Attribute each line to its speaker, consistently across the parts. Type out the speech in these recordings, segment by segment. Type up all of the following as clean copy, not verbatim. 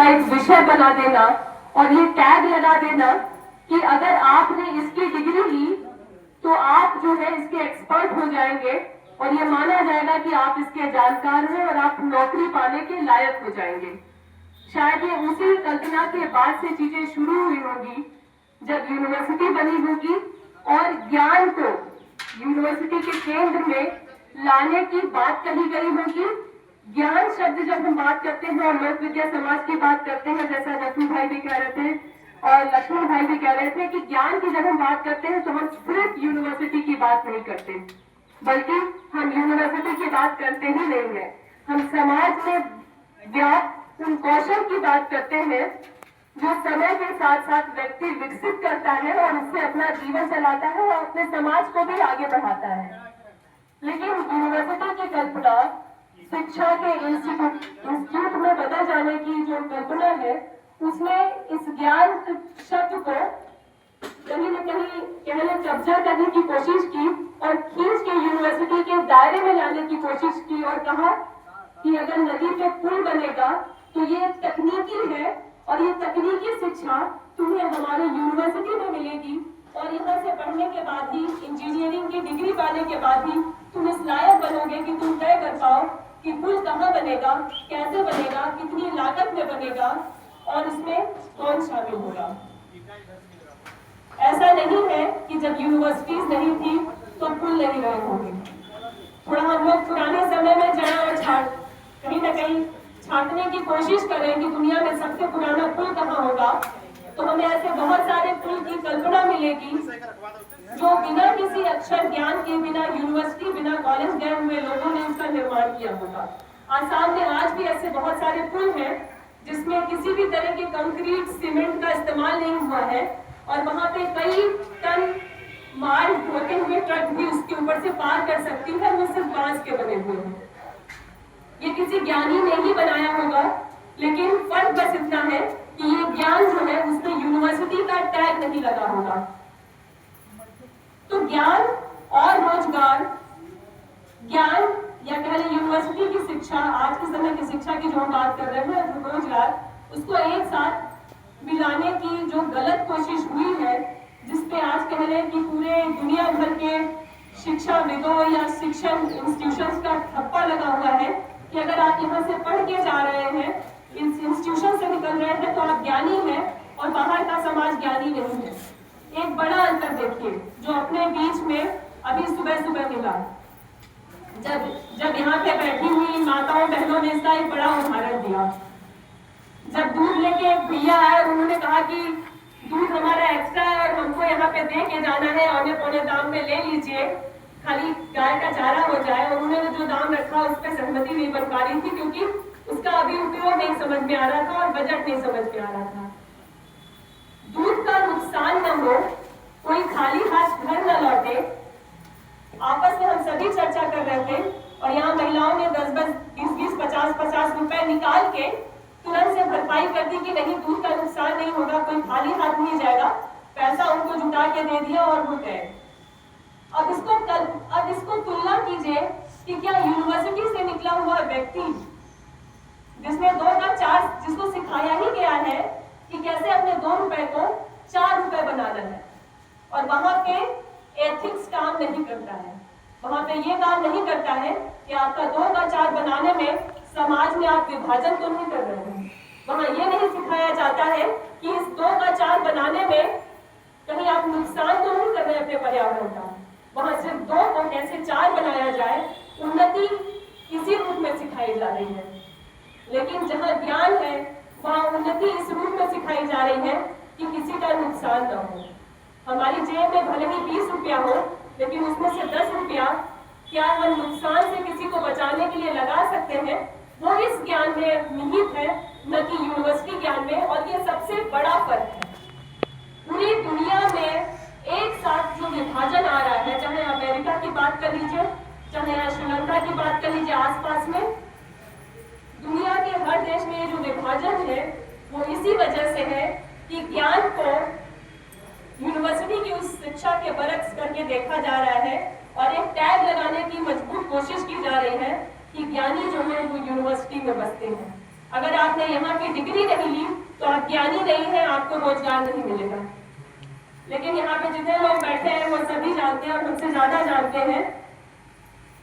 Speaker 1: का एक विषय बना देना और ये टैग लगा देना कि अगर आपने इसकी डिग्री ली तो आप जो है इसके एक्सपर्ट हो जाएंगे और ये माना जाएगा कि आप इसके जानकार हैं और आप नौकरी पाने के लायक हो जाएंगे। शायद ये उसी कल्पना के बाद से चीजें शुरू हुई होगी जब यूनिवर्सिटी बनी होगी और ज्ञान को यूनिवर्सिटी के केंद्र में लाने की बात कही गई होगी। ज्ञान शब्द जब हम बात करते हैं और लोक विद्या समाज की बात करते हैं, जैसा रतन भाई भी कह रहे थे और लक्ष्मण भाई भी कह रहे थे कि ज्ञान की जब हम बात करते हैं तो हम सिर्फ यूनिवर्सिटी की बात नहीं करते, बल्कि हम यूनिवर्सिटी की बात करते ही नहीं है। हम समाज में व्याप्त उन कौशल की बात करते हैं जो समय के साथ साथ व्यक्ति विकसित करता है और उससे अपना जीवन चलाता है और अपने समाज को भी आगे बढ़ाता है। लेकिन यूनिवर्सिटी की कल्पना शिक्षा के इंस्टीट्यूट में बदल जाने की जो कल्पना है, उसमें इस ज्ञान शब्द को कहीं न कहीं कहने कब्जा करने की कोशिश की और खींच के यूनिवर्सिटी के दायरे में लाने की कोशिश की और कहा कि अगर नदी पे पुल बनेगा तो ये तकनीकी है और ये तकनीकी शिक्षा तुम्हें हमारे यूनिवर्सिटी में मिलेगी और यहाँ से पढ़ने के बाद ही, इंजीनियरिंग की डिग्री पाने के बाद ही तुम इस लायक बनोगे कि तुम तय कर पाओ कि पुल कहाँ बनेगा, कैसे बनेगा, कितनी लागत में बनेगा और इसमें कौन शामिल होगा। ऐसा नहीं है कि जब यूनिवर्सिटीज नहीं थी तो पुल नहीं रहे होंगे। थोड़ा हम लोग पुराने समय में जरा और कहीं ना कहीं छाटने की कोशिश करें कि दुनिया में सबसे पुराना पुल कहाँ होगा, तो हमें ऐसे बहुत सारे पुल की कल्पना मिलेगी जो बिना किसी अक्षर ज्ञान के, बिना यूनिवर्सिटी, बिना कॉलेज गए हुए लोगों ने उसका निर्माण किया होगा। आसाम में आज भी ऐसे बहुत सारे पुल हैं जिसमें किसी भी तरह के कंक्रीट, सीमेंट का इस्तेमाल नहीं हुआ है और वहां पे कई टन माल ढोते हुए ट्रक भी उसके ऊपर से पार कर सकती है। वो सिर्फ बांस के बने हुए हैं। ये किसी ज्ञानी ने ही बनाया होगा, लेकिन फर्क बस इतना है कि ये ज्ञान जो है उसमें यूनिवर्सिटी का टैग नहीं लगा होगा। तो ज्ञान और रोजगार, ज्ञान या कह लें यूनिवर्सिटी की शिक्षा, आज के समय की शिक्षा की जो हम बात कर रहे हैं, रोजगार, उसको एक साथ मिलाने की जो गलत कोशिश हुई है, जिसपे आज कह लें कि पूरे दुनिया भर के शिक्षाविदों या शिक्षण इंस्टीट्यूशंस का ठप्पा लगा हुआ है कि अगर आप यहाँ से पढ़ के जा रहे हैं, इस इंस्टीट्यूशन से निकल रहे हैं, तो आप ज्ञानी हैं और बाहर का समाज ज्ञानी नहीं है। एक बड़ा अंतर देखिए जो अपने बीच में अभी सुबह सुबह मिला। जब यहाँ पे बैठी हुई माताओं बहनों ने इसका एक बड़ा उदाहरण दिया। जब दूध लेके एक भैया आए, उन्होंने कहा कि दूध हमारा एक्स्ट्रा है और हमको यहाँ पे दे के जाना है, औने पौने दाम में ले लीजिए, खाली गाय का चारा हो जाए। और उन्होंने जो दाम रखा उस पर सहमति नहीं बन पा रही थी क्योंकि उसका अभी उपयोग नहीं समझ में आ रहा था और बजट नहीं समझ में आ रहा था। दूध का नुकसान न हो, कोई खाली हाथ घर न लौटे, आपस में हम सभी चर्चा कर रहे थे और यहाँ महिलाओं ने 10-10, 20-20, 50-50 रुपए निकाल के तुरंत से भरपाई कर दी कि नहीं, दूध का नुकसान नहीं होगा, कोई खाली हाथ नहीं जाएगा। पैसा उनको जुटा के दे दिया और वो गए। अब इसको तुलना कीजिए कि क्या यूनिवर्सिटी से निकला हुआ व्यक्ति जिसने 2 का 4, जिसको सिखाया ही गया है कि कैसे अपने 2 रुपए को 4 रुपए बनाना है, और वहां पे एथिक्स काम नहीं करता है, वहां पे ये काम नहीं करता है कि आपका 2 का 4 बनाने में समाज में आप विभाजन तो नहीं कर रहे हैं। वहां ये नहीं सिखाया जाता है कि इस 2 का 4 बनाने में कहीं आप नुकसान तो नहीं कर रहे अपने पर्यावरण का। वहां सिर्फ 2 को कैसे 4 बनाया जाए, उन्नति इसी रूप में सिखाई जा रही है। लेकिन जहां ज्ञान है वहां उन्नति इस रूप में सिखाई जा रही है कि किसी का नुकसान न हो। हमारी जेब में भले ही 20 रुपया हो, लेकिन उसमें से 10 रुपया क्या हम नुकसान से किसी को बचाने के लिए लगा सकते हैं, वो इस ज्ञान में निहित है, न कि यूनिवर्सिटी ज्ञान में। और ये सबसे बड़ा फर्क है। पूरी दुनिया में एक साथ जो विभाजन आ रहा है, चाहे अमेरिका की बात कर लीजिए, चाहे श्रीलंका की बात कर लीजिए, आसपास में दुनिया के हर देश में ये जो विभाजन है वो इसी वजह से है कि ज्ञान को यूनिवर्सिटी की उस शिक्षा के बरक्स करके देखा जा रहा है और एक टैग लगाने की मजबूत कोशिश की जा रही है कि ज्ञानी जो है वो यूनिवर्सिटी में बसते हैं। अगर आपने यहाँ की डिग्री नहीं ली आप ज्ञानी नहीं हैं, आपको रोजगार नहीं मिलेगा। लेकिन यहाँ पे जितने लोग बैठे हैं वो सभी जानते हैं और मुझसे ज्यादा जानते हैं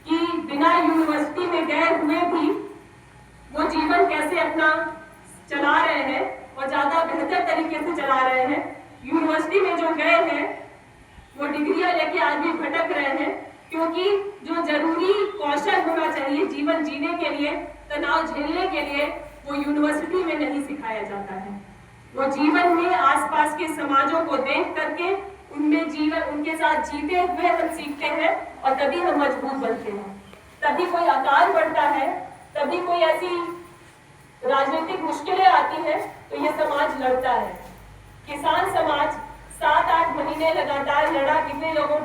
Speaker 1: कि बिना यूनिवर्सिटी में गए हुए भी वो जीवन कैसे अपना चला रहे हैं और ज्यादा बेहतर तरीके से चला रहे हैं। यूनिवर्सिटी में जो गए हैं वो डिग्रियां लेके आज भी भटक रहे हैं, क्योंकि जो जरूरी कौशल होना चाहिए जीवन जीने के लिए, तनाव झेलने के लिए, वो यूनिवर्सिटी में नहीं सिखाया जाता है। वो जीवन में आसपास के समाजों को देख करके उनमें जीवन उनके साथ जीते हुए हम सीखते हैं और तभी हम मजबूत बनते हैं। तभी कोई आकार बढ़ता है, तभी कोई ऐसी राजनीतिक मुश्किलें आती है तो ये समाज लड़ता है। किसान समाज 7-8 महीने लगातार लड़ा, कितने लोगों